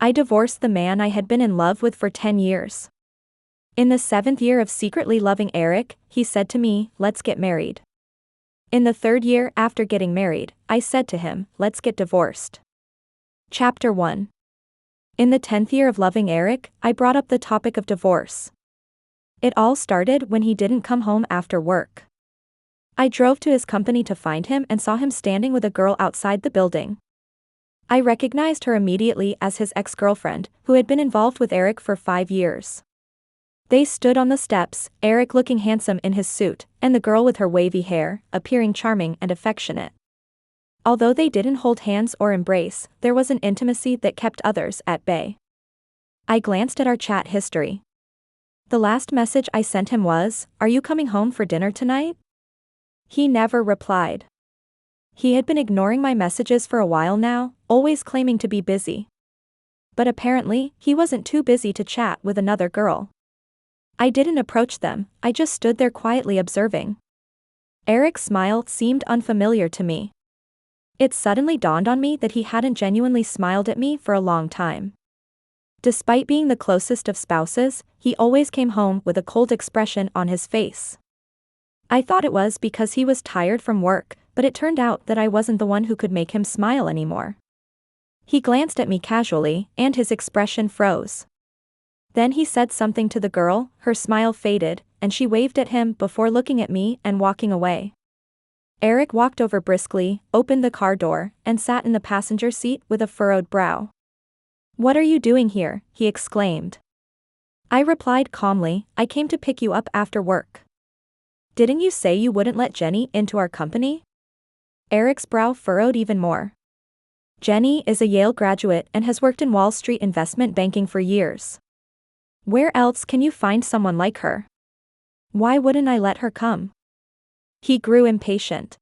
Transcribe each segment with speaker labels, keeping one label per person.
Speaker 1: I divorced the man I had been in love with for 10 years. In the 7th year of secretly loving Eric, he said to me, let's get married. In the 3rd year after getting married, I said to him, let's get divorced. Chapter 1. In the 10th year of loving Eric, I brought up the topic of divorce. It all started when he didn't come home after work. I drove to his company to find him and saw him standing with a girl outside the building. I recognized her immediately as his ex-girlfriend, who had been involved with Eric for 5 years. They stood on the steps, Eric looking handsome in his suit, and the girl with her wavy hair, appearing charming and affectionate. Although they didn't hold hands or embrace, there was an intimacy that kept others at bay. I glanced at our chat history. The last message I sent him was, "Are you coming home for dinner tonight?" He never replied. He had been ignoring my messages for a while now, always claiming to be busy. But apparently, he wasn't too busy to chat with another girl. I didn't approach them, I just stood there quietly observing. Eric's smile seemed unfamiliar to me. It suddenly dawned on me that he hadn't genuinely smiled at me for a long time. Despite being the closest of spouses, he always came home with a cold expression on his face. I thought it was because he was tired from work, but it turned out that I wasn't the one who could make him smile anymore. He glanced at me casually, and his expression froze. Then he said something to the girl, her smile faded, and she waved at him before looking at me and walking away. Eric walked over briskly, opened the car door, and sat in the passenger seat with a furrowed brow. "What are you doing here?" he exclaimed. I replied calmly, "I came to pick you up after work." "Didn't you say you wouldn't let Jenny into our company?" Eric's brow furrowed even more. "Jenny is a Yale graduate and has worked in Wall Street investment banking for years. Where else can you find someone like her? Why wouldn't I let her come?" He grew impatient.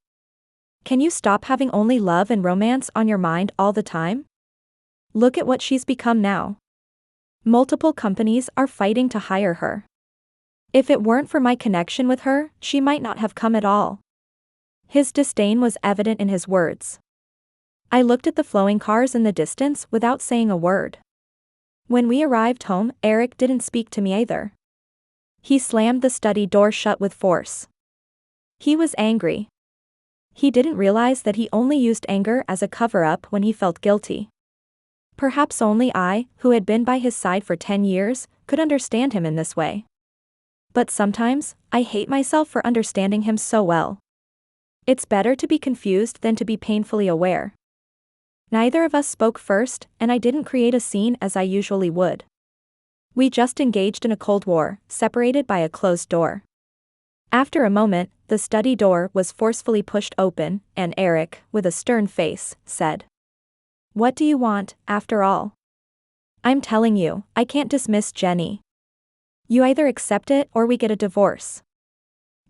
Speaker 1: "Can you stop having only love and romance on your mind all the time? Look at what she's become now. Multiple companies are fighting to hire her. If it weren't for my connection with her, she might not have come at all." His disdain was evident in his words. I looked at the flowing cars in the distance without saying a word. When we arrived home, Eric didn't speak to me either. He slammed the study door shut with force. He was angry. He didn't realize that he only used anger as a cover-up when he felt guilty. Perhaps only I, who had been by his side for 10 years, could understand him in this way. But sometimes, I hate myself for understanding him so well. It's better to be confused than to be painfully aware. Neither of us spoke first, and I didn't create a scene as I usually would. We just engaged in a cold war, separated by a closed door. After a moment, the study door was forcefully pushed open, and Eric, with a stern face, said, "What do you want, after all? I'm telling you, I can't dismiss Jenny. You either accept it or we get a divorce.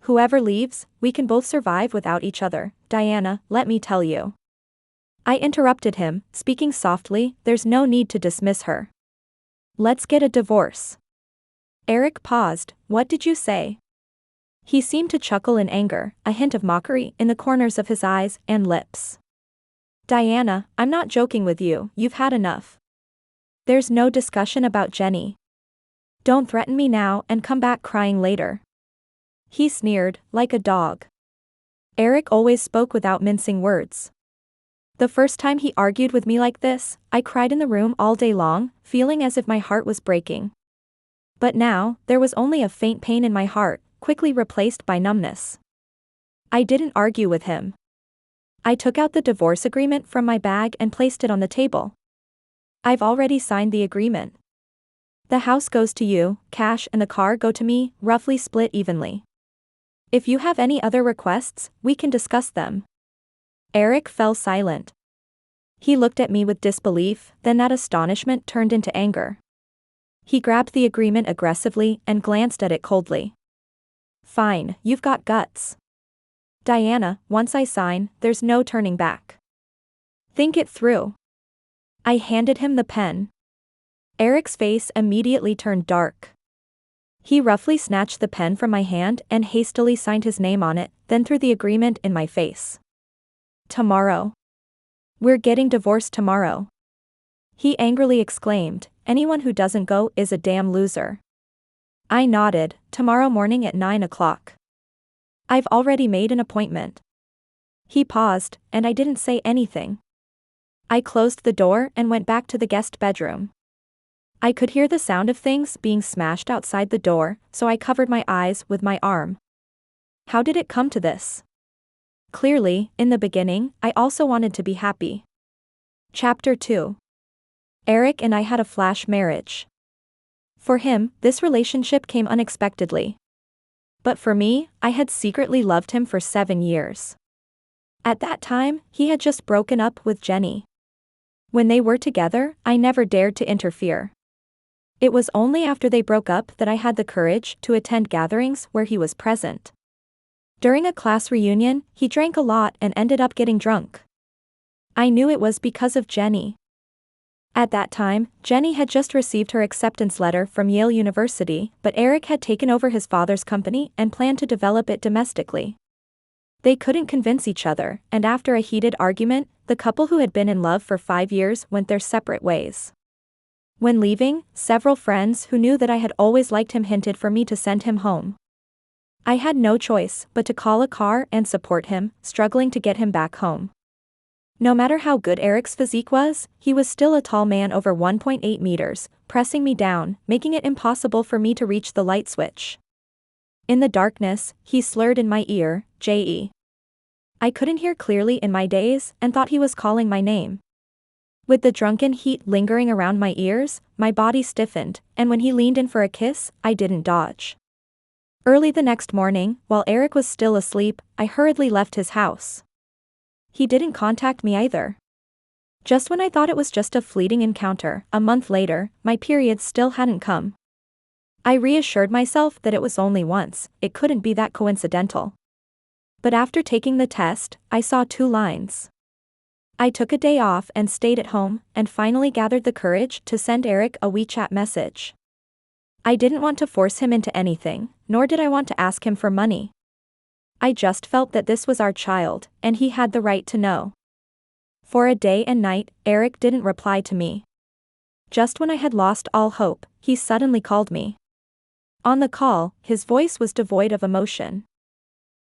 Speaker 1: Whoever leaves, we can both survive without each other, Diana, let me tell you." I interrupted him, speaking softly, "There's no need to dismiss her. Let's get a divorce." Eric paused, "What did you say?" He seemed to chuckle in anger, a hint of mockery in the corners of his eyes and lips. "Diana, I'm not joking with you, you've had enough. There's no discussion about Jenny. Don't threaten me now and come back crying later." He sneered, like a dog. Eric always spoke without mincing words. The first time he argued with me like this, I cried in the room all day long, feeling as if my heart was breaking. But now, there was only a faint pain in my heart, quickly replaced by numbness. I didn't argue with him. I took out the divorce agreement from my bag and placed it on the table. "I've already signed the agreement. The house goes to you, cash and the car go to me, roughly split evenly. If you have any other requests, we can discuss them." Eric fell silent. He looked at me with disbelief, then that astonishment turned into anger. He grabbed the agreement aggressively and glanced at it coldly. "Fine, you've got guts. Diana, once I sign, there's no turning back. Think it through." I handed him the pen. Eric's face immediately turned dark. He roughly snatched the pen from my hand and hastily signed his name on it, then threw the agreement in my face. "Tomorrow. We're getting divorced tomorrow. He angrily exclaimed, anyone who doesn't go is a damn loser. I nodded, tomorrow morning at 9 o'clock. I've already made an appointment. He paused, and I didn't say anything. I closed the door and went back to the guest bedroom. I could hear the sound of things being smashed outside the door, so I covered my eyes with my arm. How did it come to this? Clearly, in the beginning, I also wanted to be happy. Chapter 2. Eric and I had a flash marriage. For him, this relationship came unexpectedly. But for me, I had secretly loved him for 7 years. At that time, he had just broken up with Jenny. When they were together, I never dared to interfere. It was only after they broke up that I had the courage to attend gatherings where he was present. During a class reunion, he drank a lot and ended up getting drunk. I knew it was because of Jenny. At that time, Jenny had just received her acceptance letter from Yale University, but Eric had taken over his father's company and planned to develop it domestically. They couldn't convince each other, and after a heated argument, the couple who had been in love for 5 years went their separate ways. When leaving, several friends who knew that I had always liked him hinted for me to send him home. I had no choice but to call a car and support him, struggling to get him back home. No matter how good Eric's physique was, he was still a tall man over 1.8 meters, pressing me down, making it impossible for me to reach the light switch. In the darkness, he slurred in my ear, J.E. I couldn't hear clearly in my daze and thought he was calling my name. With the drunken heat lingering around my ears, my body stiffened, and when he leaned in for a kiss, I didn't dodge. Early the next morning, while Eric was still asleep, I hurriedly left his house. He didn't contact me either. Just when I thought it was just a fleeting encounter, a month later, my period still hadn't come. I reassured myself that it was only once, it couldn't be that coincidental. But after taking the test, I saw 2 lines. I took a day off and stayed at home, and finally gathered the courage to send Eric a WeChat message. I didn't want to force him into anything, nor did I want to ask him for money. I just felt that this was our child, and he had the right to know. For a day and night, Eric didn't reply to me. Just when I had lost all hope, he suddenly called me. On the call, his voice was devoid of emotion.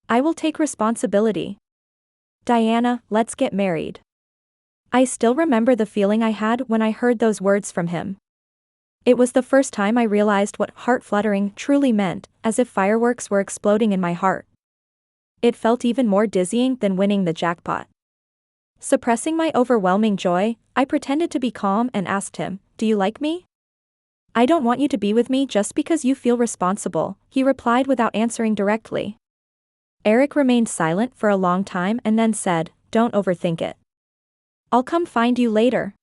Speaker 1: I will take responsibility. Diana, let's get married. I still remember the feeling I had when I heard those words from him. It was the first time I realized what heart-fluttering truly meant, as if fireworks were exploding in my heart. It felt even more dizzying than winning the jackpot. Suppressing my overwhelming joy, I pretended to be calm and asked him, "Do you like me?" "I don't want you to be with me just because you feel responsible," he replied without answering directly. Eric remained silent for a long time and then said, "Don't overthink it. I'll come find you later."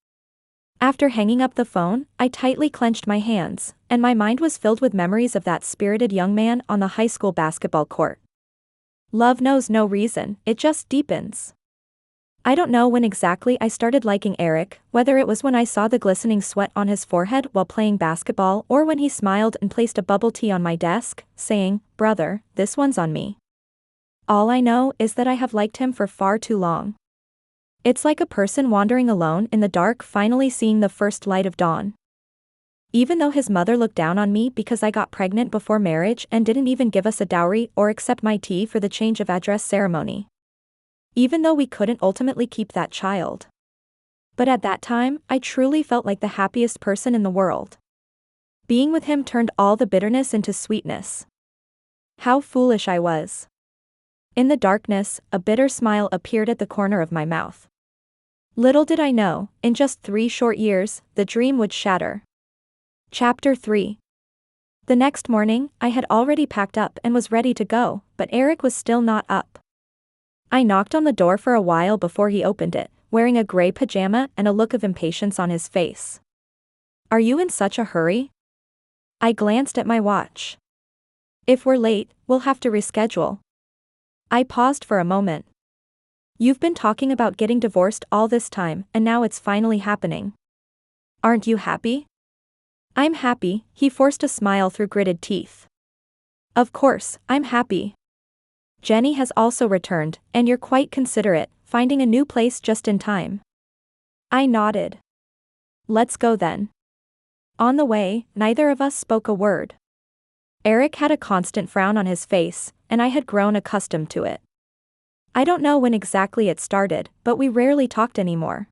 Speaker 1: After hanging up the phone, I tightly clenched my hands, and my mind was filled with memories of that spirited young man on the high school basketball court. Love knows no reason, it just deepens. I don't know when exactly I started liking Eric, whether it was when I saw the glistening sweat on his forehead while playing basketball or when he smiled and placed a bubble tea on my desk, saying, "Brother, this one's on me." All I know is that I have liked him for far too long. It's like a person wandering alone in the dark finally seeing the first light of dawn. Even though his mother looked down on me because I got pregnant before marriage and didn't even give us a dowry or accept my tea for the change of address ceremony. Even though we couldn't ultimately keep that child. But at that time, I truly felt like the happiest person in the world. Being with him turned all the bitterness into sweetness. How foolish I was. In the darkness, a bitter smile appeared at the corner of my mouth. Little did I know, in just 3 short years, the dream would shatter. Chapter 3. The next morning, I had already packed up and was ready to go, but Eric was still not up. I knocked on the door for a while before he opened it, wearing a gray pajama and a look of impatience on his face. "Are you in such a hurry?" I glanced at my watch. "If we're late, we'll have to reschedule." I paused for a moment. "You've been talking about getting divorced all this time, and now it's finally happening. Aren't you happy?" "I'm happy," he forced a smile through gritted teeth. "Of course, I'm happy. Jenny has also returned, and you're quite considerate, finding a new place just in time." I nodded. Let's go then. On the way, neither of us spoke a word. Eric had a constant frown on his face, and I had grown accustomed to it. I don't know when exactly it started, but we rarely talked anymore.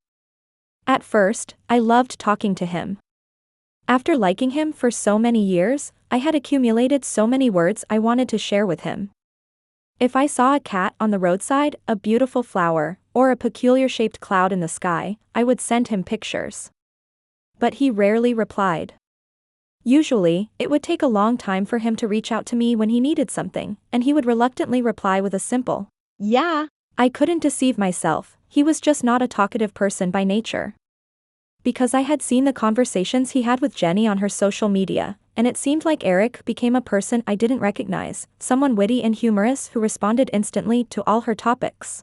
Speaker 1: At first, I loved talking to him. After liking him for so many years, I had accumulated so many words I wanted to share with him. If I saw a cat on the roadside, a beautiful flower, or a peculiar-shaped cloud in the sky, I would send him pictures. But he rarely replied. Usually, it would take a long time for him to reach out to me when he needed something, and he would reluctantly reply with a simple, "Yeah." I couldn't deceive myself, he was just not a talkative person by nature. Because I had seen the conversations he had with Jenny on her social media, and it seemed like Eric became a person I didn't recognize, someone witty and humorous who responded instantly to all her topics.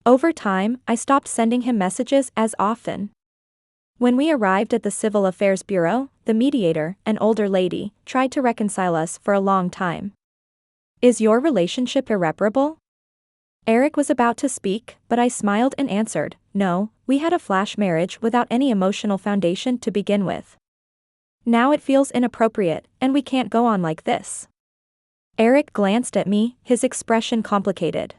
Speaker 1: Over time, I stopped sending him messages as often. When we arrived at the Civil Affairs Bureau, the mediator, an older lady, tried to reconcile us for a long time. "Is your relationship irreparable?" Eric was about to speak, but I smiled and answered, "No, we had a flash marriage without any emotional foundation to begin with. Now it feels inappropriate, and we can't go on like this." Eric glanced at me, his expression complicated.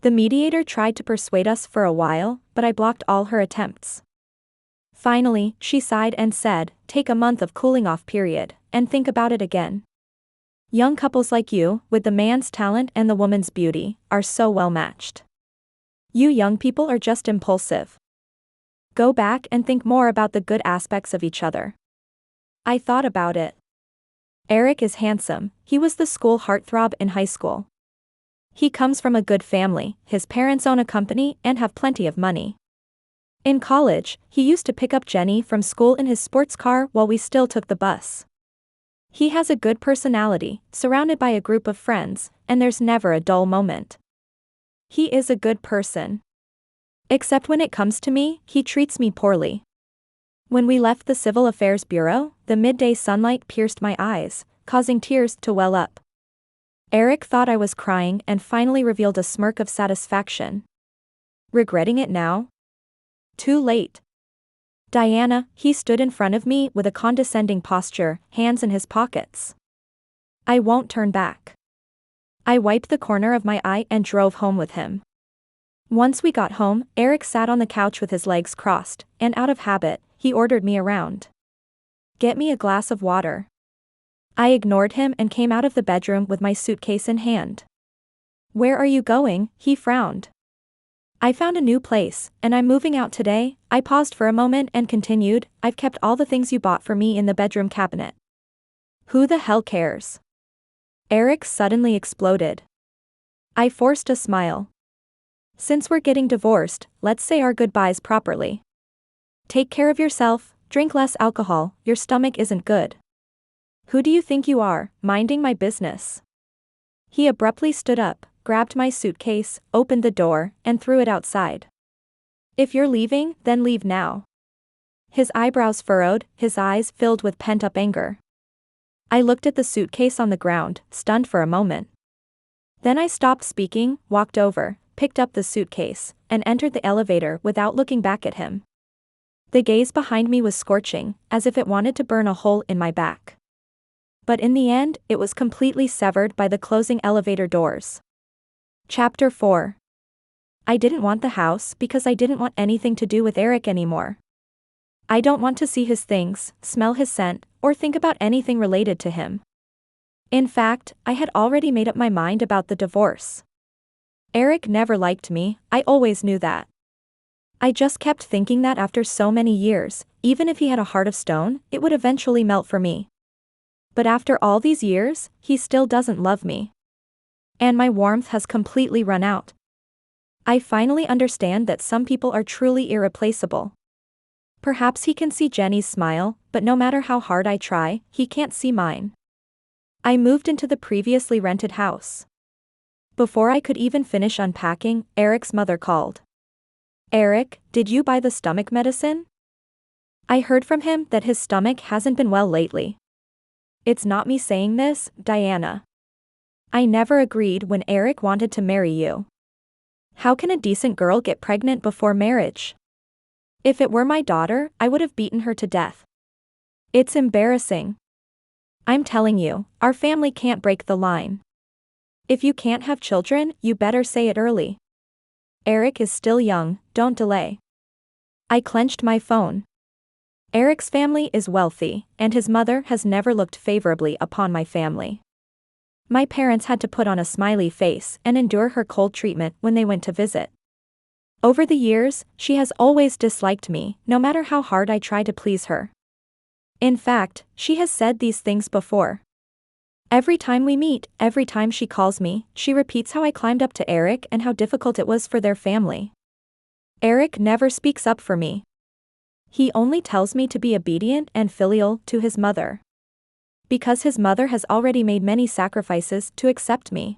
Speaker 1: The mediator tried to persuade us for a while, but I blocked all her attempts. Finally, she sighed and said, "Take a month of cooling-off period, and think about it again. Young couples like you, with the man's talent and the woman's beauty, are so well matched. You young people are just impulsive. Go back and think more about the good aspects of each other." I thought about it. Eric is handsome, he was the school heartthrob in high school. He comes from a good family, his parents own a company and have plenty of money. In college, he used to pick up Jenny from school in his sports car while we still took the bus. He has a good personality, surrounded by a group of friends, and there's never a dull moment. He is a good person. Except when it comes to me, he treats me poorly. When we left the Civil Affairs Bureau, the midday sunlight pierced my eyes, causing tears to well up. Eric thought I was crying and finally revealed a smirk of satisfaction. Regretting it now? Too late. "Diana," he stood in front of me with a condescending posture, hands in his pockets. "I won't turn back." I wiped the corner of my eye and drove home with him. Once we got home, Eric sat on the couch with his legs crossed, and out of habit, he ordered me around. "Get me a glass of water." I ignored him and came out of the bedroom with my suitcase in hand. "Where are you going?" he frowned. "I found a new place, and I'm moving out today." I paused for a moment and continued, "I've kept all the things you bought for me in the bedroom cabinet." "Who the hell cares?" Eric suddenly exploded. I forced a smile. "Since we're getting divorced, let's say our goodbyes properly. Take care of yourself, drink less alcohol, your stomach isn't good." "Who do you think you are, minding my business?" He abruptly stood up, grabbed my suitcase, opened the door, and threw it outside. "If you're leaving, then leave now." His eyebrows furrowed, his eyes filled with pent-up anger. I looked at the suitcase on the ground, stunned for a moment. Then I stopped speaking, walked over, picked up the suitcase, and entered the elevator without looking back at him. The gaze behind me was scorching, as if it wanted to burn a hole in my back. But in the end, it was completely severed by the closing elevator doors. Chapter 4. I didn't want the house because I didn't want anything to do with Eric anymore. I don't want to see his things, smell his scent, or think about anything related to him. In fact, I had already made up my mind about the divorce. Eric never liked me, I always knew that. I just kept thinking that after so many years, even if he had a heart of stone, it would eventually melt for me. But after all these years, he still doesn't love me. And my warmth has completely run out. I finally understand that some people are truly irreplaceable. Perhaps he can see Jenny's smile, but no matter how hard I try, he can't see mine. I moved into the previously rented house. Before I could even finish unpacking, Eric's mother called. "Eric, did you buy the stomach medicine?" I heard from him that his stomach hasn't been well lately. It's not me saying this, Diana. I never agreed when Eric wanted to marry you. How can a decent girl get pregnant before marriage? If it were my daughter, I would have beaten her to death. It's embarrassing. I'm telling you, our family can't break the line. If you can't have children, you better say it early. Eric is still young, don't delay. I clenched my phone. Eric's family is wealthy, and his mother has never looked favorably upon my family. My parents had to put on a smiley face and endure her cold treatment when they went to visit. Over the years, she has always disliked me, no matter how hard I try to please her. In fact, she has said these things before. Every time we meet, every time she calls me, she repeats how I climbed up to Eric and how difficult it was for their family. Eric never speaks up for me. He only tells me to be obedient and filial to his mother. Because his mother has already made many sacrifices to accept me.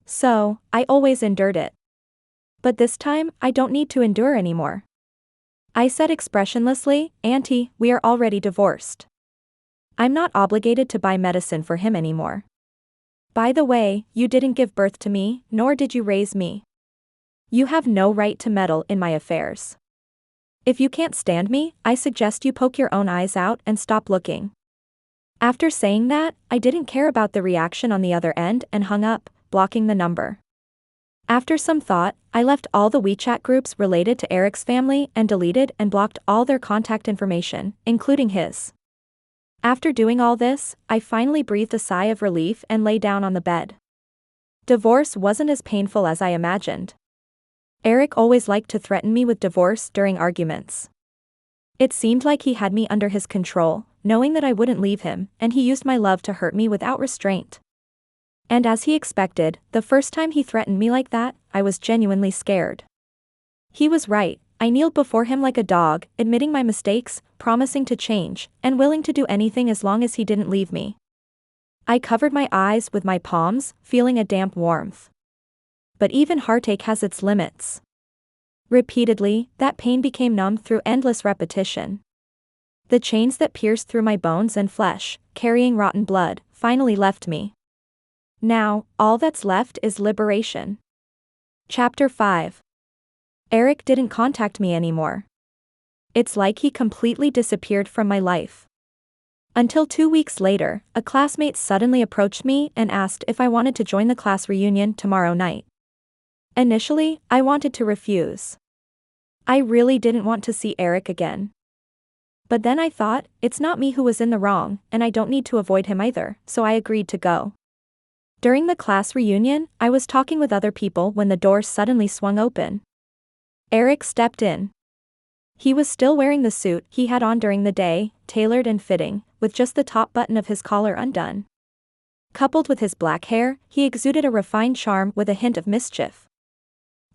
Speaker 1: So, I always endured it. But this time, I don't need to endure anymore. I said expressionlessly, "Auntie, we are already divorced. I'm not obligated to buy medicine for him anymore. By the way, you didn't give birth to me, nor did you raise me. You have no right to meddle in my affairs. If you can't stand me, I suggest you poke your own eyes out and stop looking." After saying that, I didn't care about the reaction on the other end and hung up, blocking the number. After some thought, I left all the WeChat groups related to Eric's family and deleted and blocked all their contact information, including his. After doing all this, I finally breathed a sigh of relief and lay down on the bed. Divorce wasn't as painful as I imagined. Eric always liked to threaten me with divorce during arguments. It seemed like he had me under his control, knowing that I wouldn't leave him, and he used my love to hurt me without restraint. And as he expected, the first time he threatened me like that, I was genuinely scared. He was right. I kneeled before him like a dog, admitting my mistakes, promising to change, and willing to do anything as long as he didn't leave me. I covered my eyes with my palms, feeling a damp warmth. But even heartache has its limits. Repeatedly, that pain became numb through endless repetition. The chains that pierced through my bones and flesh, carrying rotten blood, finally left me. Now, all that's left is liberation. Chapter 5. Eric didn't contact me anymore. It's like he completely disappeared from my life. Until 2 weeks later, a classmate suddenly approached me and asked if I wanted to join the class reunion tomorrow night. Initially, I wanted to refuse. I really didn't want to see Eric again. But then I thought, it's not me who was in the wrong, and I don't need to avoid him either, so I agreed to go. During the class reunion, I was talking with other people when the door suddenly swung open. Eric stepped in. He was still wearing the suit he had on during the day, tailored and fitting, with just the top button of his collar undone. Coupled with his black hair, he exuded a refined charm with a hint of mischief.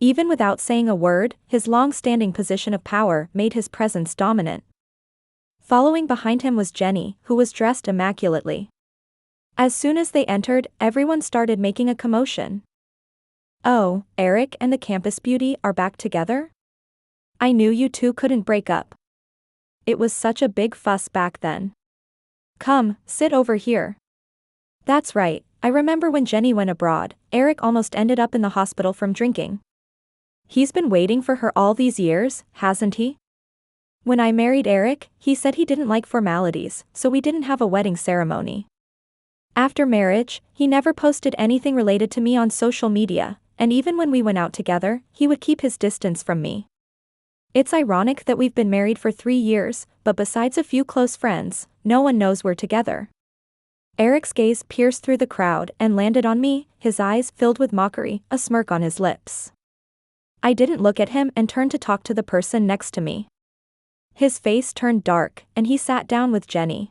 Speaker 1: Even without saying a word, his long-standing position of power made his presence dominant. Following behind him was Jenny, who was dressed immaculately. As soon as they entered, everyone started making a commotion. "Oh, Eric and the campus beauty are back together? I knew you two couldn't break up. It was such a big fuss back then. Come, sit over here." That's right, I remember when Jenny went abroad, Eric almost ended up in the hospital from drinking. He's been waiting for her all these years, hasn't he? When I married Eric, he said he didn't like formalities, so we didn't have a wedding ceremony. After marriage, he never posted anything related to me on social media, and even when we went out together, he would keep his distance from me. It's ironic that we've been married for 3 years, but besides a few close friends, no one knows we're together. Eric's gaze pierced through the crowd and landed on me, his eyes filled with mockery, a smirk on his lips. I didn't look at him and turned to talk to the person next to me. His face turned dark, and he sat down with Jenny.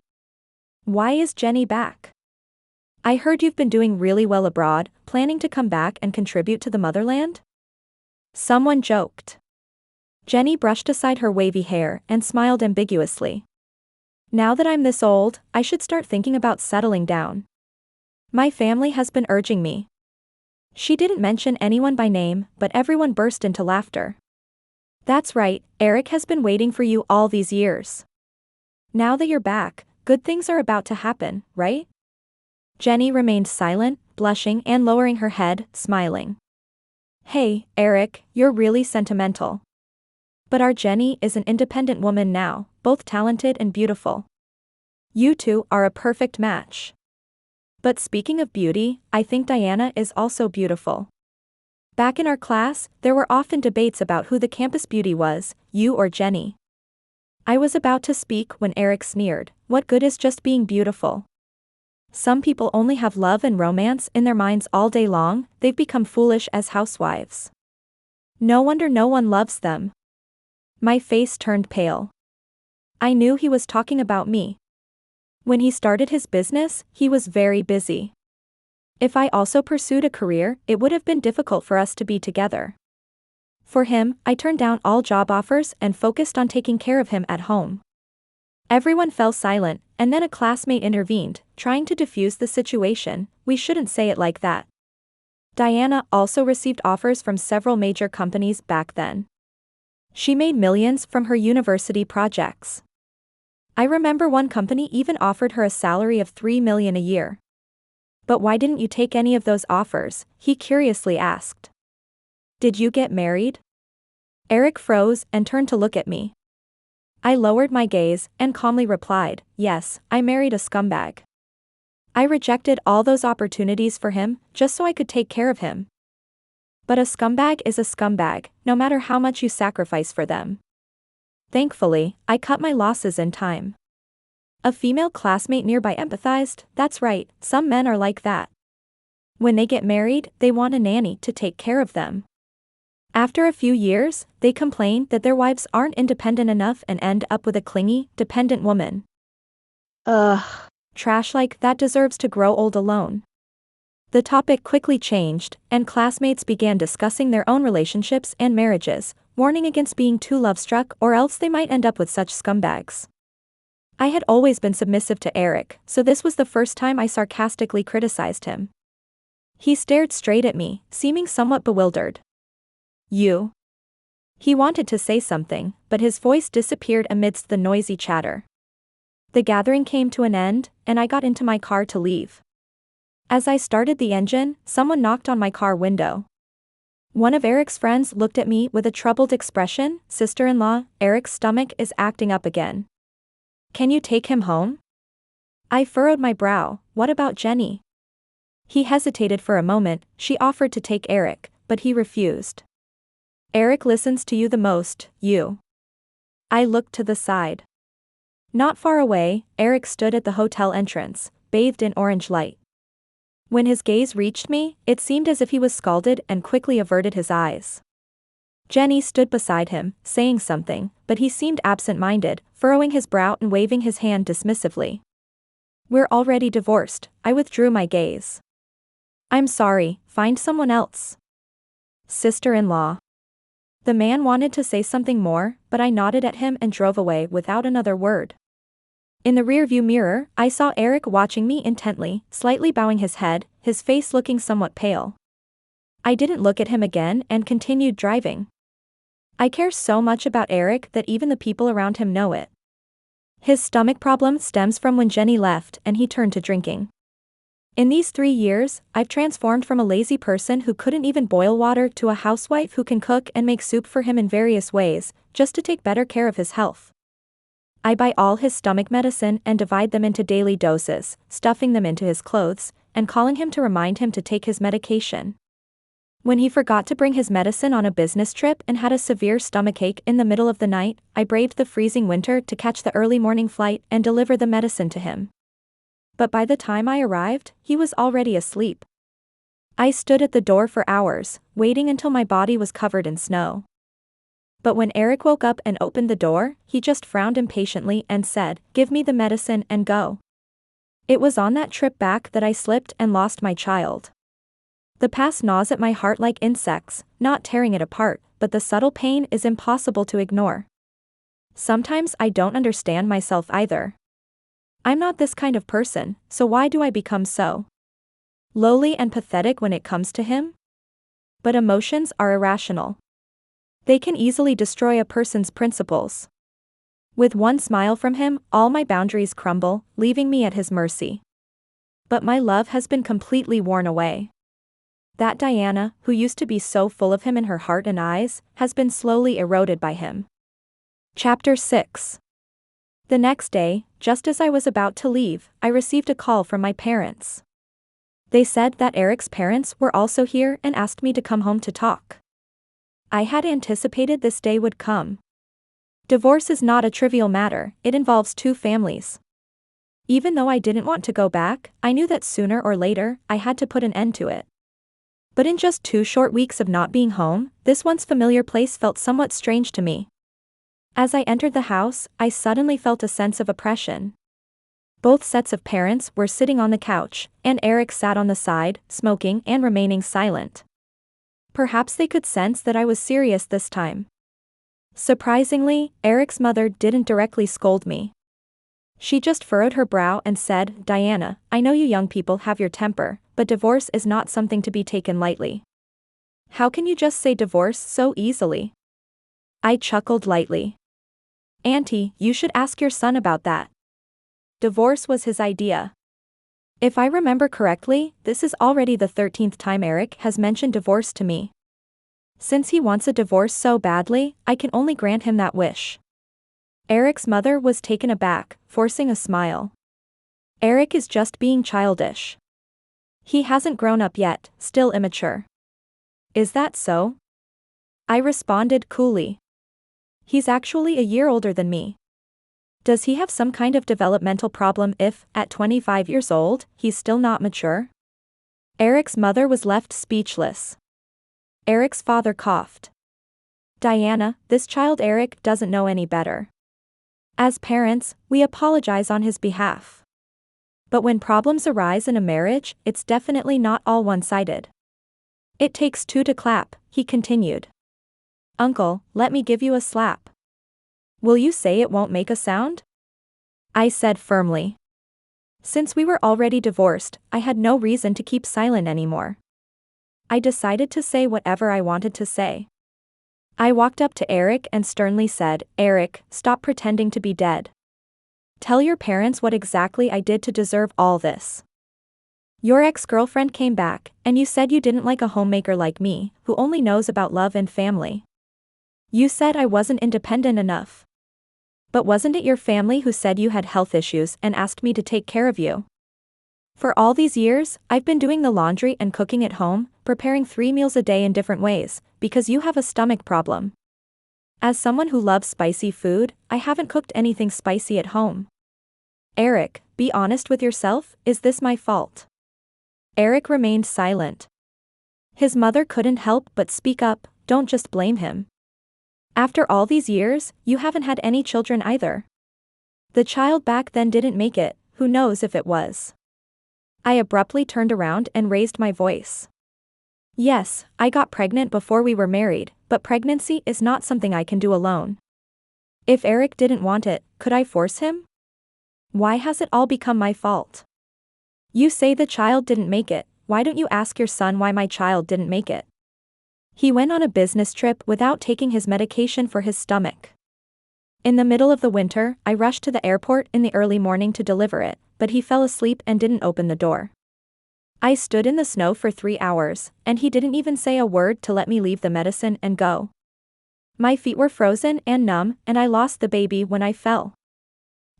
Speaker 1: "Why is Jenny back? I heard you've been doing really well abroad, planning to come back and contribute to the motherland?" Someone joked. Jenny brushed aside her wavy hair and smiled ambiguously. "Now that I'm this old, I should start thinking about settling down. My family has been urging me." She didn't mention anyone by name, but everyone burst into laughter. "That's right, Eric has been waiting for you all these years. Now that you're back, good things are about to happen, right?" Jenny remained silent, blushing and lowering her head, smiling. "Hey, Eric, you're really sentimental. But our Jenny is an independent woman now, both talented and beautiful. You two are a perfect match. But speaking of beauty, I think Diana is also beautiful. Back in our class, there were often debates about who the campus beauty was, you or Jenny. I was about to speak when Eric sneered, "What good is just being beautiful? Some people only have love and romance in their minds all day long, they've become foolish as housewives. No wonder no one loves them." My face turned pale. I knew he was talking about me. When he started his business, he was very busy. If I also pursued a career, it would have been difficult for us to be together. For him, I turned down all job offers and focused on taking care of him at home. Everyone fell silent, and then a classmate intervened, trying to defuse the situation. "We shouldn't say it like that." Diana also received offers from several major companies back then. She made millions from her university projects. I remember one company even offered her a salary of $3 million a year. "But why didn't you take any of those offers?" he curiously asked. "Did you get married?" Eric froze and turned to look at me. I lowered my gaze and calmly replied, "Yes, I married a scumbag. I rejected all those opportunities for him, just so I could take care of him. But a scumbag is a scumbag, no matter how much you sacrifice for them." Thankfully, I cut my losses in time. A female classmate nearby empathized, "That's right, some men are like that. When they get married, they want a nanny to take care of them. After a few years, they complain that their wives aren't independent enough and end up with a clingy, dependent woman. Ugh. Trash like that deserves to grow old alone." The topic quickly changed, and classmates began discussing their own relationships and marriages, warning against being too love-struck or else they might end up with such scumbags. I had always been submissive to Eric, so this was the first time I sarcastically criticized him. He stared straight at me, seeming somewhat bewildered. "You?" He wanted to say something, but his voice disappeared amidst the noisy chatter. The gathering came to an end, and I got into my car to leave. As I started the engine, someone knocked on my car window. One of Eric's friends looked at me with a troubled expression. "Sister-in-law, Eric's stomach is acting up again. Can you take him home?" I furrowed my brow. "What about Jenny?" He hesitated for a moment. "She offered to take Eric, but he refused." "Eric listens to you the most, you." I looked to the side. Not far away, Eric stood at the hotel entrance, bathed in orange light. When his gaze reached me, it seemed as if he was scalded and quickly averted his eyes. Jenny stood beside him, saying something, but he seemed absent-minded, furrowing his brow and waving his hand dismissively. "We're already divorced." I withdrew my gaze. "I'm sorry, find someone else." "Sister-in-law." The man wanted to say something more, but I nodded at him and drove away without another word. In the rearview mirror, I saw Eric watching me intently, slightly bowing his head, his face looking somewhat pale. I didn't look at him again and continued driving. I care so much about Eric that even the people around him know it. His stomach problem stems from when Jenny left and he turned to drinking. In these 3 years, I've transformed from a lazy person who couldn't even boil water to a housewife who can cook and make soup for him in various ways, just to take better care of his health. I buy all his stomach medicine and divide them into daily doses, stuffing them into his clothes, and calling him to remind him to take his medication. When he forgot to bring his medicine on a business trip and had a severe stomachache in the middle of the night, I braved the freezing winter to catch the early morning flight and deliver the medicine to him. But by the time I arrived, he was already asleep. I stood at the door for hours, waiting until my body was covered in snow. But when Eric woke up and opened the door, he just frowned impatiently and said, "Give me the medicine and go." It was on that trip back that I slipped and lost my child. The past gnaws at my heart like insects, not tearing it apart, but the subtle pain is impossible to ignore. Sometimes I don't understand myself either. I'm not this kind of person, so why do I become so lowly and pathetic when it comes to him? But emotions are irrational. They can easily destroy a person's principles. With one smile from him, all my boundaries crumble, leaving me at his mercy. But my love has been completely worn away. That Diana, who used to be so full of him in her heart and eyes, has been slowly eroded by him. Chapter 6. The next day, just as I was about to leave, I received a call from my parents. They said that Eric's parents were also here and asked me to come home to talk. I had anticipated this day would come. Divorce is not a trivial matter, it involves two families. Even though I didn't want to go back, I knew that sooner or later, I had to put an end to it. But in just 2 short weeks of not being home, this once familiar place felt somewhat strange to me. As I entered the house, I suddenly felt a sense of oppression. Both sets of parents were sitting on the couch, and Eric sat on the side, smoking and remaining silent. Perhaps they could sense that I was serious this time. Surprisingly, Eric's mother didn't directly scold me. She just furrowed her brow and said, "Diana, I know you young people have your temper, but divorce is not something to be taken lightly. How can you just say divorce so easily?" I chuckled lightly. "Auntie, you should ask your son about that. Divorce was his idea." If I remember correctly, this is already the 13th time Eric has mentioned divorce to me. Since he wants a divorce so badly, I can only grant him that wish. Eric's mother was taken aback, forcing a smile. Eric is just being childish. He hasn't grown up yet, still immature. Is that so? I responded coolly. He's actually a year older than me. Does he have some kind of developmental problem if, at 25 years old, he's still not mature? Eric's mother was left speechless. Eric's father coughed. "Diana, this child Eric doesn't know any better. As parents, we apologize on his behalf. But when problems arise in a marriage, it's definitely not all one-sided. It takes two to clap," he continued. "Uncle, let me give you a slap. Will you say it won't make a sound?" I said firmly. Since we were already divorced, I had no reason to keep silent anymore. I decided to say whatever I wanted to say. I walked up to Eric and sternly said, "Eric, stop pretending to be dead. Tell your parents what exactly I did to deserve all this. Your ex-girlfriend came back, and you said you didn't like a homemaker like me, who only knows about love and family. You said I wasn't independent enough. But wasn't it your family who said you had health issues and asked me to take care of you? For all these years, I've been doing the laundry and cooking at home, preparing 3 meals a day in different ways, because you have a stomach problem. As someone who loves spicy food, I haven't cooked anything spicy at home. Eric, be honest with yourself, is this my fault?" Eric remained silent. His mother couldn't help but speak up, "Don't just blame him. After all these years, you haven't had any children either. The child back then didn't make it, who knows if it was." I abruptly turned around and raised my voice. "Yes, I got pregnant before we were married, but pregnancy is not something I can do alone. If Eric didn't want it, could I force him? Why has it all become my fault? You say the child didn't make it, why don't you ask your son why my child didn't make it? He went on a business trip without taking his medication for his stomach. In the middle of the winter, I rushed to the airport in the early morning to deliver it, but he fell asleep and didn't open the door. I stood in the snow for 3 hours, and he didn't even say a word to let me leave the medicine and go. My feet were frozen and numb, and I lost the baby when I fell.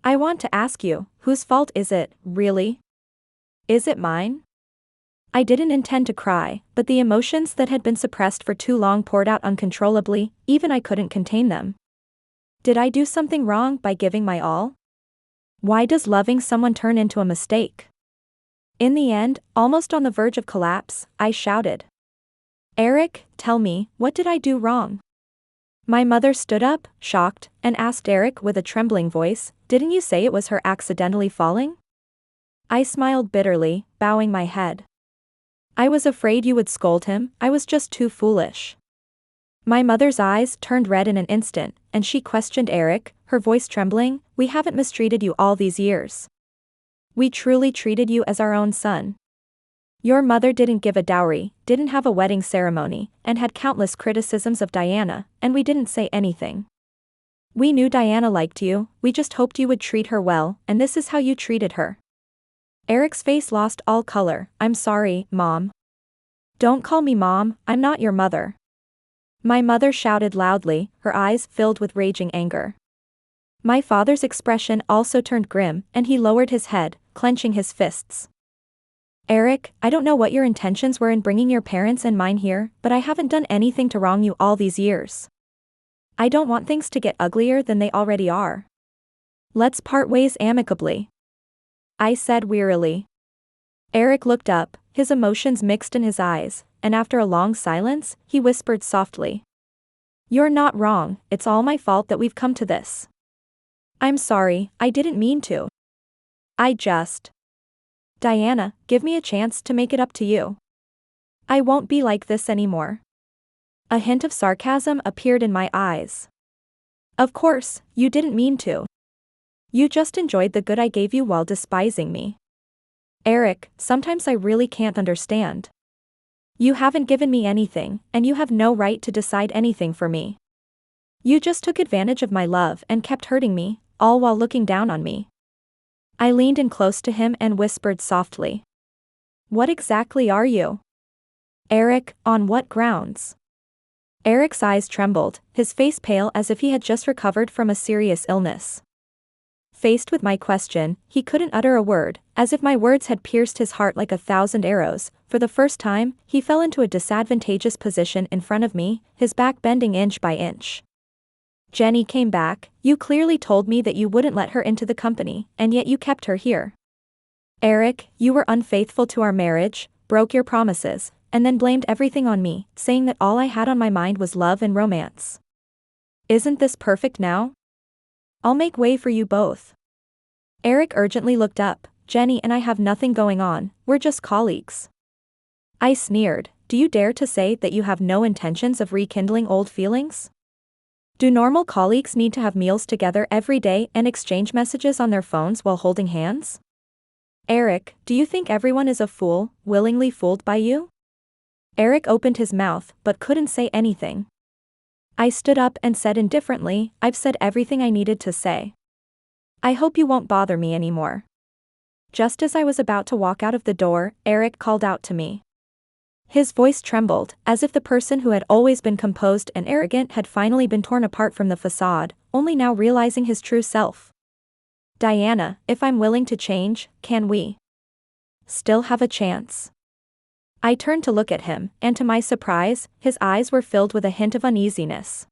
Speaker 1: I want to ask you, whose fault is it, really? Is it mine?" I didn't intend to cry, but the emotions that had been suppressed for too long poured out uncontrollably, even I couldn't contain them. Did I do something wrong by giving my all? Why does loving someone turn into a mistake? In the end, almost on the verge of collapse, I shouted, "Eric, tell me, what did I do wrong?" My mother stood up, shocked, and asked Eric with a trembling voice, "Didn't you say it was her accidentally falling?" I smiled bitterly, bowing my head. "I was afraid you would scold him, I was just too foolish." My mother's eyes turned red in an instant, and she questioned Eric, her voice trembling, "We haven't mistreated you all these years. We truly treated you as our own son. Your mother didn't give a dowry, didn't have a wedding ceremony, and had countless criticisms of Diana, and we didn't say anything. We knew Diana liked you, we just hoped you would treat her well, and this is how you treated her." Eric's face lost all color. "I'm sorry, Mom." "Don't call me Mom, I'm not your mother." My mother shouted loudly, her eyes filled with raging anger. My father's expression also turned grim, and he lowered his head, clenching his fists. Eric, I don't know what your intentions were in bringing your parents and mine here, but I haven't done anything to wrong you all these years. I don't want things to get uglier than they already are. Let's part ways amicably, I said wearily. Eric looked up, his emotions mixed in his eyes, and after a long silence, he whispered softly. You're not wrong, it's all my fault that we've come to this. I'm sorry, I didn't mean to. Diana, give me a chance to make it up to you. I won't be like this anymore. A hint of sarcasm appeared in my eyes. Of course, you didn't mean to. You just enjoyed the good I gave you while despising me. Eric, sometimes I really can't understand. You haven't given me anything, and you have no right to decide anything for me. You just took advantage of my love and kept hurting me, all while looking down on me. I leaned in close to him and whispered softly. What exactly are you? Eric, on what grounds? Eric's eyes trembled, his face pale as if he had just recovered from a serious illness. Faced with my question, he couldn't utter a word, as if my words had pierced his heart like 1,000 arrows. For the first time, he fell into a disadvantageous position in front of me, his back bending inch by inch. Jenny came back, you clearly told me that you wouldn't let her into the company, and yet you kept her here. Eric, you were unfaithful to our marriage, broke your promises, and then blamed everything on me, saying that all I had on my mind was love and romance. Isn't this perfect now? I'll make way for you both. Eric urgently looked up. Jenny and I have nothing going on, we're just colleagues. I sneered. Do you dare to say that you have no intentions of rekindling old feelings? Do normal colleagues need to have meals together every day and exchange messages on their phones while holding hands? Eric, do you think everyone is a fool, willingly fooled by you? Eric opened his mouth, but couldn't say anything. I stood up and said indifferently, I've said everything I needed to say. I hope you won't bother me anymore. Just as I was about to walk out of the door, Eric called out to me. His voice trembled, as if the person who had always been composed and arrogant had finally been torn apart from the facade, only now realizing his true self. Diana, if I'm willing to change, can we still have a chance? I turned to look at him, and to my surprise, his eyes were filled with a hint of uneasiness.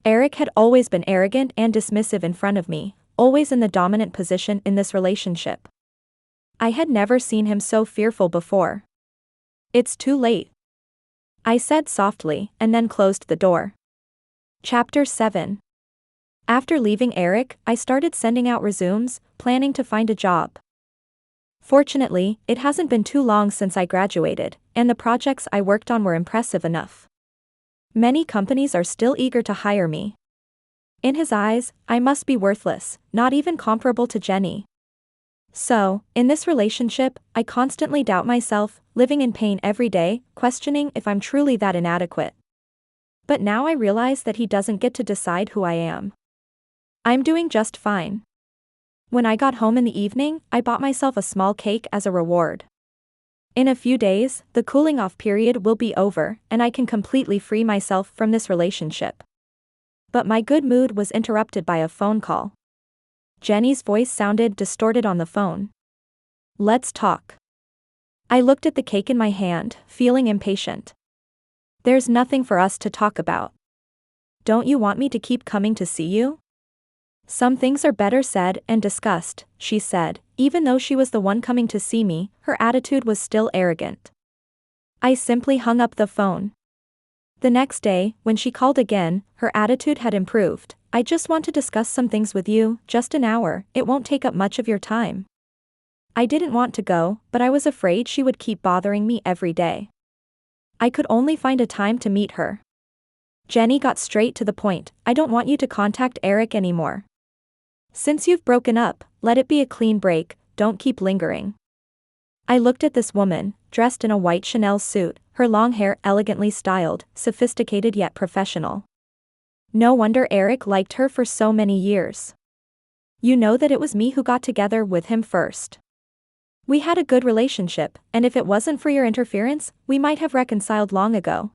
Speaker 1: Eric had always been arrogant and dismissive in front of me, always in the dominant position in this relationship. I had never seen him so fearful before. It's too late, I said softly, and then closed the door. Chapter 7. After leaving Eric, I started sending out resumes, planning to find a job. Fortunately, it hasn't been too long since I graduated, and the projects I worked on were impressive enough. Many companies are still eager to hire me. In his eyes, I must be worthless, not even comparable to Jenny. So, in this relationship, I constantly doubt myself, living in pain every day, questioning if I'm truly that inadequate. But now I realize that he doesn't get to decide who I am. I'm doing just fine. When I got home in the evening, I bought myself a small cake as a reward. In a few days, the cooling-off period will be over, and I can completely free myself from this relationship. But my good mood was interrupted by a phone call. Jenny's voice sounded distorted on the phone. Let's talk. I looked at the cake in my hand, feeling impatient. There's nothing for us to talk about. Don't you want me to keep coming to see you? Some things are better said and discussed, she said. Even though she was the one coming to see me, her attitude was still arrogant. I simply hung up the phone. The next day, when she called again, her attitude had improved. I just want to discuss some things with you, just an hour, it won't take up much of your time. I didn't want to go, but I was afraid she would keep bothering me every day. I could only find a time to meet her. Jenny got straight to the point. I don't want you to contact Eric anymore. Since you've broken up, let it be a clean break, don't keep lingering. I looked at this woman, dressed in a white Chanel suit, her long hair elegantly styled, sophisticated yet professional. No wonder Eric liked her for so many years. You know that it was me who got together with him first. We had a good relationship, and if it wasn't for your interference, we might have reconciled long ago.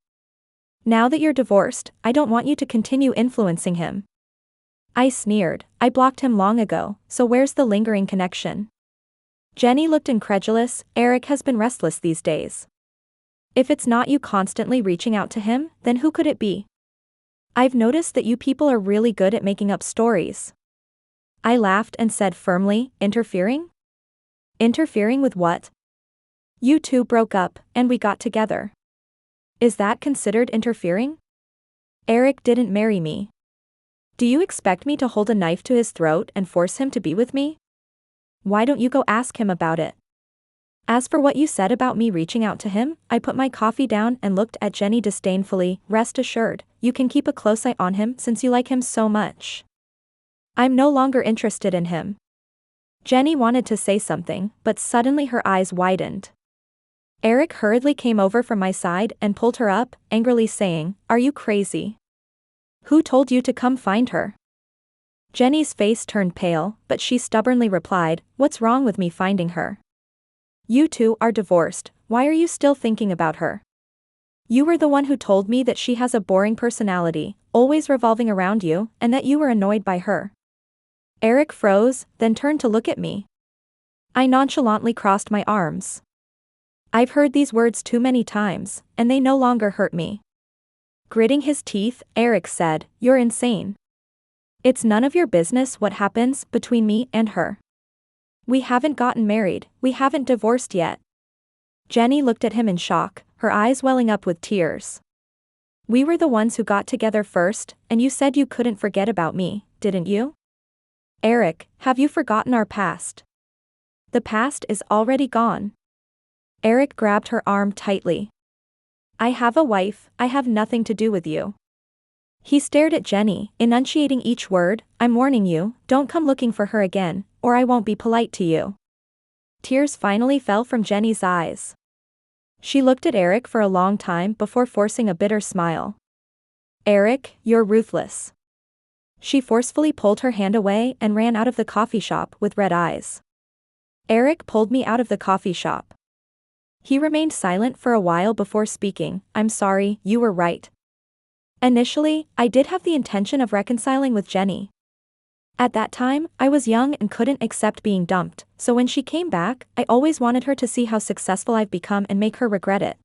Speaker 1: Now that you're divorced, I don't want you to continue influencing him. I sneered. I blocked him long ago, so where's the lingering connection? Jenny looked incredulous. Eric has been restless these days. If it's not you constantly reaching out to him, then who could it be? I've noticed that you people are really good at making up stories. I laughed and said firmly, interfering? Interfering with what? You two broke up, and we got together. Is that considered interfering? Eric didn't marry me. Do you expect me to hold a knife to his throat and force him to be with me? Why don't you go ask him about it? As for what you said about me reaching out to him, I put my coffee down and looked at Jenny disdainfully. Rest assured, you can keep a close eye on him since you like him so much. I'm no longer interested in him. Jenny wanted to say something, but suddenly her eyes widened. Eric hurriedly came over from my side and pulled her up, angrily saying, "Are you crazy? Who told you to come find her?" Jenny's face turned pale, but she stubbornly replied, "What's wrong with me finding her? You two are divorced, why are you still thinking about her? You were the one who told me that she has a boring personality, always revolving around you, and that you were annoyed by her." Eric froze, then turned to look at me. I nonchalantly crossed my arms. I've heard these words too many times, and they no longer hurt me. Gritting his teeth, Eric said, "You're insane. It's none of your business what happens between me and her. We haven't gotten married, we haven't divorced yet." Jenny looked at him in shock, her eyes welling up with tears. "We were the ones who got together first, and you said you couldn't forget about me, didn't you? Eric, have you forgotten our past? The past is already gone." Eric grabbed her arm tightly. "I have a wife, I have nothing to do with you." He stared at Jenny, enunciating each word, "I'm warning you, don't come looking for her again, or I won't be polite to you." Tears finally fell from Jenny's eyes. She looked at Eric for a long time before forcing a bitter smile. "Eric, you're ruthless." She forcefully pulled her hand away and ran out of the coffee shop with red eyes. Eric pulled me out of the coffee shop. He remained silent for a while before speaking. "I'm sorry, you were right. Initially, I did have the intention of reconciling with Jenny. At that time, I was young and couldn't accept being dumped, so when she came back, I always wanted her to see how successful I've become and make her regret it.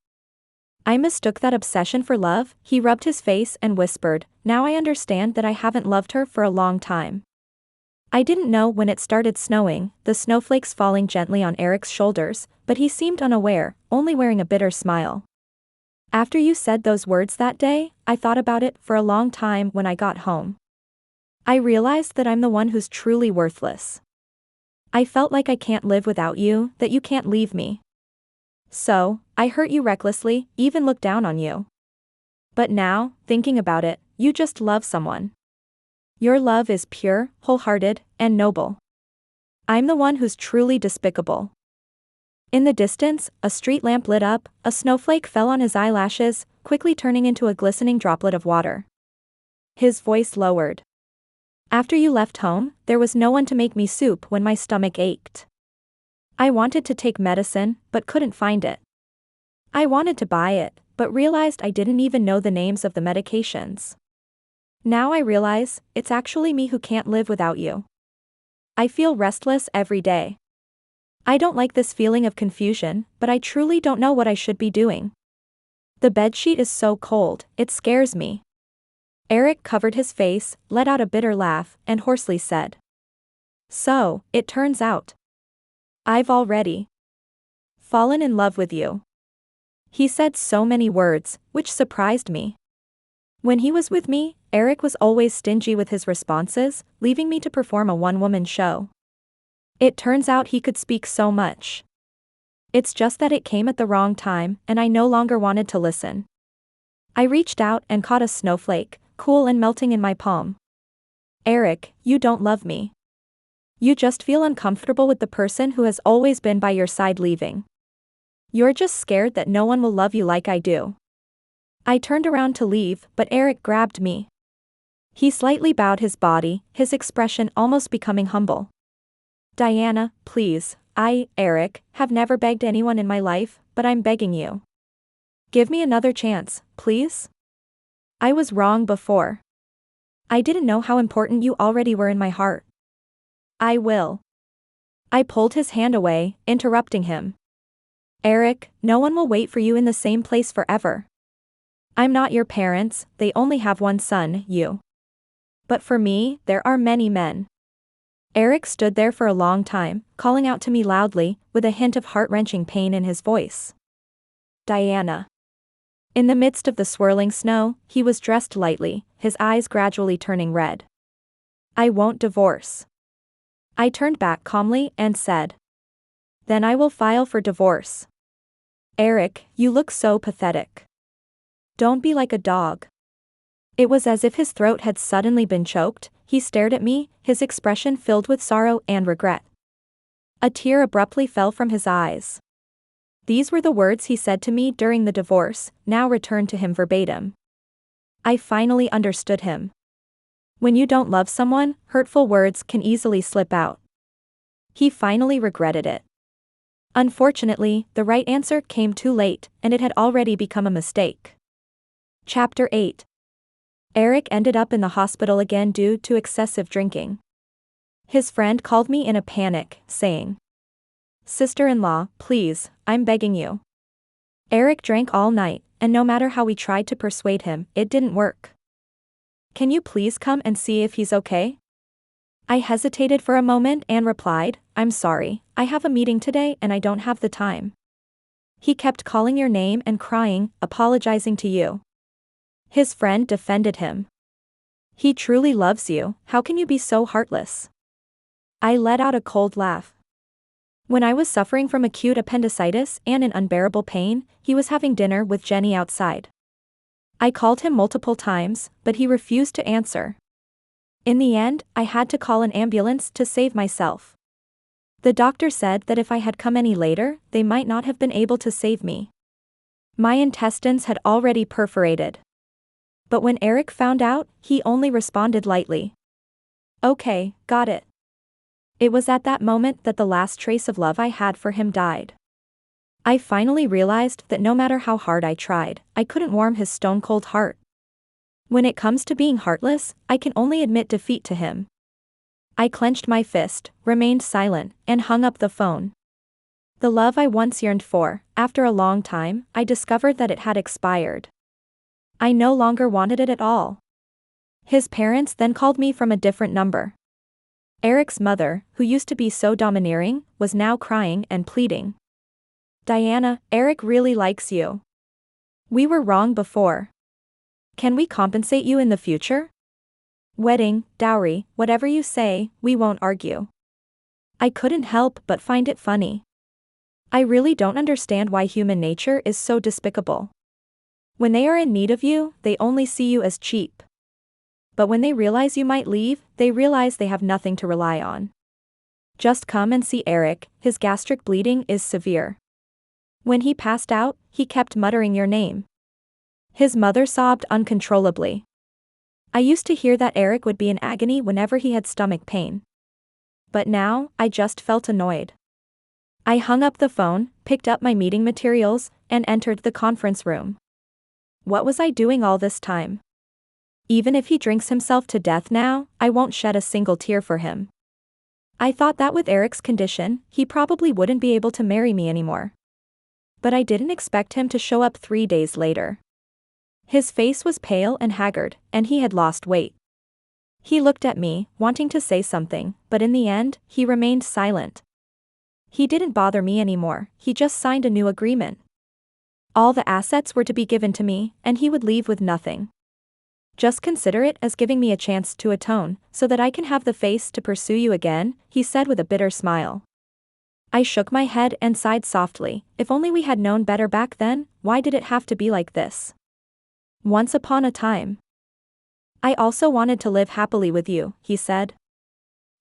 Speaker 1: I mistook that obsession for love." He rubbed his face and whispered, "Now I understand that I haven't loved her for a long time." I didn't know when it started snowing, the snowflakes falling gently on Eric's shoulders, but he seemed unaware, only wearing a bitter smile. "After you said those words that day, I thought about it for a long time when I got home. I realized that I'm the one who's truly worthless. I felt like I can't live without you, that you can't leave me. So, I hurt you recklessly, even looked down on you. But now, thinking about it, you just love someone. Your love is pure, wholehearted, and noble. I'm the one who's truly despicable." In the distance, a street lamp lit up, a snowflake fell on his eyelashes, quickly turning into a glistening droplet of water. His voice lowered. "After you left home, there was no one to make me soup when my stomach ached. I wanted to take medicine, but couldn't find it. I wanted to buy it, but realized I didn't even know the names of the medications. Now I realize, it's actually me who can't live without you. I feel restless every day. I don't like this feeling of confusion, but I truly don't know what I should be doing. The bedsheet is so cold, it scares me." Eric covered his face, let out a bitter laugh, and hoarsely said, "So, it turns out I've already fallen in love with you." He said so many words, which surprised me. When he was with me, Eric was always stingy with his responses, leaving me to perform a one-woman show. It turns out he could speak so much. It's just that it came at the wrong time, and I no longer wanted to listen. I reached out and caught a snowflake, cool and melting in my palm. "Eric, you don't love me. You just feel uncomfortable with the person who has always been by your side leaving. You're just scared that no one will love you like I do." I turned around to leave, but Eric grabbed me. He slightly bowed his body, his expression almost becoming humble. "Diana, please, Eric, have never begged anyone in my life, but I'm begging you. Give me another chance, please? I was wrong before. I didn't know how important you already were in my heart. I will. I pulled his hand away, interrupting him. Eric, no one will wait for you in the same place forever. I'm not your parents, they only have one son, you. But for me, there are many men. Eric stood there for a long time, calling out to me loudly, with a hint of heart-wrenching pain in his voice. Diana. In the midst of the swirling snow, he was dressed lightly, his eyes gradually turning red. I won't divorce. I turned back calmly and said. Then I will file for divorce. Eric, you look so pathetic. Don't be like a dog. It was as if his throat had suddenly been choked. He stared at me, his expression filled with sorrow and regret. A tear abruptly fell from his eyes. These were the words he said to me during the divorce, now returned to him verbatim. I finally understood him. When you don't love someone, hurtful words can easily slip out. He finally regretted it. Unfortunately, the right answer came too late, and it had already become a mistake. Chapter 8. Eric ended up in the hospital again due to excessive drinking. His friend called me in a panic, saying, Sister-in-law, please, I'm begging you. Eric drank all night, and no matter how we tried to persuade him, it didn't work. Can you please come and see if he's okay? I hesitated for a moment and replied, I'm sorry, I have a meeting today and I don't have the time. He kept calling your name and crying, apologizing to you. His friend defended him. He truly loves you, how can you be so heartless? I let out a cold laugh. When I was suffering from acute appendicitis and in unbearable pain, he was having dinner with Jenny outside. I called him multiple times, but he refused to answer. In the end, I had to call an ambulance to save myself. The doctor said that if I had come any later, they might not have been able to save me. My intestines had already perforated. But when Eric found out, he only responded lightly. Okay, got it. It was at that moment that the last trace of love I had for him died. I finally realized that no matter how hard I tried, I couldn't warm his stone-cold heart. When it comes to being heartless, I can only admit defeat to him. I clenched my fist, remained silent, and hung up the phone. The love I once yearned for, after a long time, I discovered that it had expired. I no longer wanted it at all. His parents then called me from a different number. Eric's mother, who used to be so domineering, was now crying and pleading. Diana, Eric really likes you. We were wrong before. Can we compensate you in the future? Wedding, dowry, whatever you say, we won't argue. I couldn't help but find it funny. I really don't understand why human nature is so despicable. When they are in need of you, they only see you as cheap. But when they realize you might leave, they realize they have nothing to rely on. Just come and see Eric, his gastric bleeding is severe. When he passed out, he kept muttering your name. His mother sobbed uncontrollably. I used to hear that Eric would be in agony whenever he had stomach pain. But now, I just felt annoyed. I hung up the phone, picked up my meeting materials, and entered the conference room. What was I doing all this time? Even if he drinks himself to death now, I won't shed a single tear for him. I thought that with Eric's condition, he probably wouldn't be able to marry me anymore. But I didn't expect him to show up 3 days later. His face was pale and haggard, and he had lost weight. He looked at me, wanting to say something, but in the end, he remained silent. He didn't bother me anymore, he just signed a new agreement. All the assets were to be given to me, and he would leave with nothing. Just consider it as giving me a chance to atone, so that I can have the face to pursue you again, he said with a bitter smile. I shook my head and sighed softly. If only we had known better back then, why did it have to be like this? Once upon a time. I also wanted to live happily with you, he said.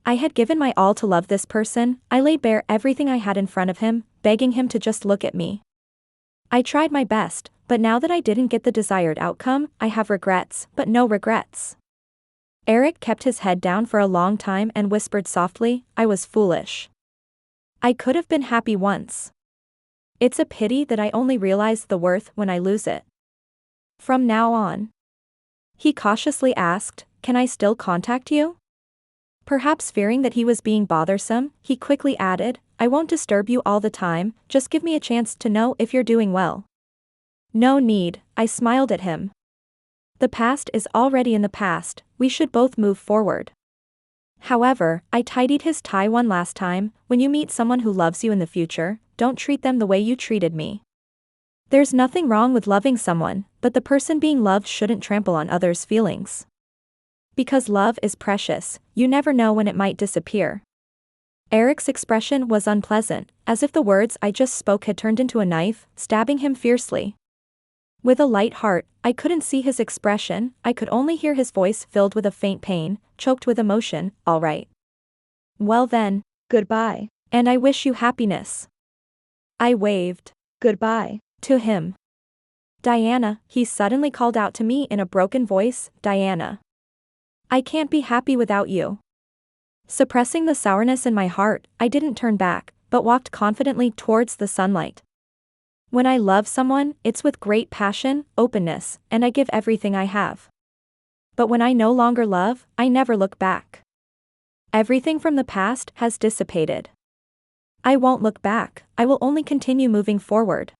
Speaker 1: I had given my all to love this person, I laid bare everything I had in front of him, begging him to just look at me. I tried my best, but now that I didn't get the desired outcome, I have regrets, but no regrets. Eric kept his head down for a long time and whispered softly, I was foolish. I could have been happy once. It's a pity that I only realize the worth when I lose it. From now on. He cautiously asked, can I still contact you? Perhaps fearing that he was being bothersome, he quickly added, I won't disturb you all the time, just give me a chance to know if you're doing well. No need, I smiled at him. The past is already in the past, we should both move forward. However, I tidied his tie one last time, when you meet someone who loves you in the future, don't treat them the way you treated me. There's nothing wrong with loving someone, but the person being loved shouldn't trample on others' feelings. Because love is precious, you never know when it might disappear. Eric's expression was unpleasant, as if the words I just spoke had turned into a knife, stabbing him fiercely. With a light heart, I couldn't see his expression, I could only hear his voice filled with a faint pain, choked with emotion, all right. Well then, goodbye, and I wish you happiness. I waved goodbye to him. Diana, he suddenly called out to me in a broken voice, Diana. I can't be happy without you. Suppressing the sourness in my heart, I didn't turn back, but walked confidently towards the sunlight. When I love someone, it's with great passion, openness, and I give everything I have. But when I no longer love, I never look back. Everything from the past has dissipated. I won't look back, I will only continue moving forward.